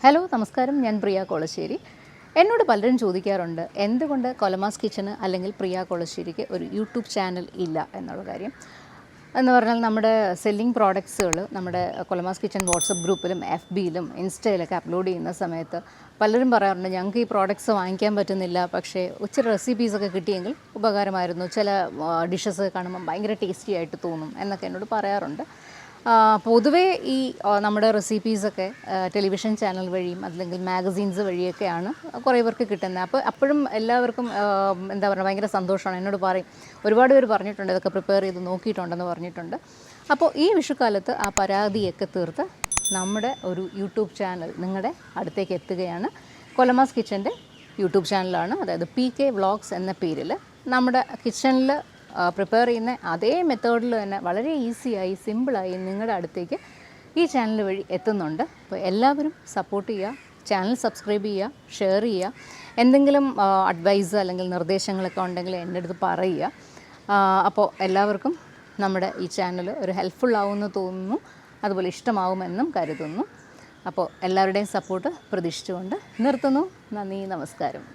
Hello നമസ്കാരം, ഞാൻ പ്രിയ കൊളശ്ശേരി. എന്നോട് പലരും ചോദിക്കാറുണ്ട് എന്തുകൊണ്ട് കൊലമാസ് കിച്ചന് അല്ലെങ്കിൽ പ്രിയ കൊളശ്ശേരിക്ക് ഒരു യൂട്യൂബ് ചാനൽ ഇല്ല എന്നുള്ള കാര്യം. എന്ന് പറഞ്ഞാൽ നമ്മുടെ സെല്ലിംഗ് പ്രോഡക്ട്സുകൾ നമ്മുടെ കൊലമാസ് കിച്ചൻ വാട്സപ്പ് ഗ്രൂപ്പിലും FBയിലും ഇൻസ്റ്റയിലൊക്കെ അപ്ലോഡ് ചെയ്യുന്ന സമയത്ത് പലരും പറയാറുണ്ട് ഞങ്ങൾക്ക് ഈ പ്രോഡക്ട്സ് വാങ്ങിക്കാൻ പറ്റുന്നില്ല, പക്ഷേ ഇച്ചിരി റെസിപ്പീസൊക്കെ കിട്ടിയെങ്കിൽ ഉപകാരമായിരുന്നു, ചില ഡിഷസ് കാണുമ്പം ഭയങ്കര ടേസ്റ്റി ആയിട്ട് തോന്നും എന്നൊക്കെ എന്നോട് പറയാറുണ്ട്. പൊതുവേ ഈ നമ്മുടെ റെസിപ്പീസൊക്കെ ടെലിവിഷൻ ചാനൽ വഴിയും അല്ലെങ്കിൽ മാഗസീൻസ് വഴിയൊക്കെയാണ് കുറേ പേർക്ക് കിട്ടുന്നത്. അപ്പോൾ അപ്പോഴും എല്ലാവർക്കും എന്താ പറയുക, ഭയങ്കര സന്തോഷമാണ്. എന്നോട് പറയും, ഒരുപാട് പേര് പറഞ്ഞിട്ടുണ്ട് ഇതൊക്കെ പ്രിപ്പയർ ചെയ്ത് നോക്കിയിട്ടുണ്ടെന്ന് പറഞ്ഞിട്ടുണ്ട്. അപ്പോൾ ഈ വിഷുക്കാലത്ത് ആ പരാതിയൊക്കെ തീർത്ത് നമ്മുടെ ഒരു യൂട്യൂബ് ചാനൽ നിങ്ങളുടെ അടുത്തേക്ക് എത്തുകയാണ്. കൊലമാസ് കിച്ചൻ്റെ യൂട്യൂബ് ചാനലാണ്, അതായത് PK വ്ളോഗ്സ് എന്ന പേരിൽ നമ്മുടെ കിച്ചണിൽ പ്രിപ്പയർ ചെയ്യുന്ന അതേ മെത്തേഡിൽ തന്നെ വളരെ ഈസിയായി സിമ്പിളായി നിങ്ങളുടെ അടുത്തേക്ക് ഈ ചാനൽ വഴി എത്തുന്നുണ്ട്. അപ്പോൾ എല്ലാവരും സപ്പോർട്ട് ചെയ്യുക, ചാനൽ സബ്സ്ക്രൈബ് ചെയ്യുക, ഷെയർ ചെയ്യുക. എന്തെങ്കിലും അഡ്വൈസ് അല്ലെങ്കിൽ നിർദ്ദേശങ്ങളൊക്കെ ഉണ്ടെങ്കിൽ എൻ്റെ അടുത്ത് പറയുക. അപ്പോൾ എല്ലാവർക്കും നമ്മുടെ ഈ ചാനൽ ഒരു ഹെൽപ്ഫുൾ ആവുമെന്ന് തോന്നുന്നു, അതുപോലെ ഇഷ്ടമാവുമെന്നും കരുതുന്നു. അപ്പോൾ എല്ലാവരുടെയും സപ്പോർട്ട് പ്രതീക്ഷിച്ചുകൊണ്ട് നിർത്തുന്നു. നന്ദി, നമസ്കാരം.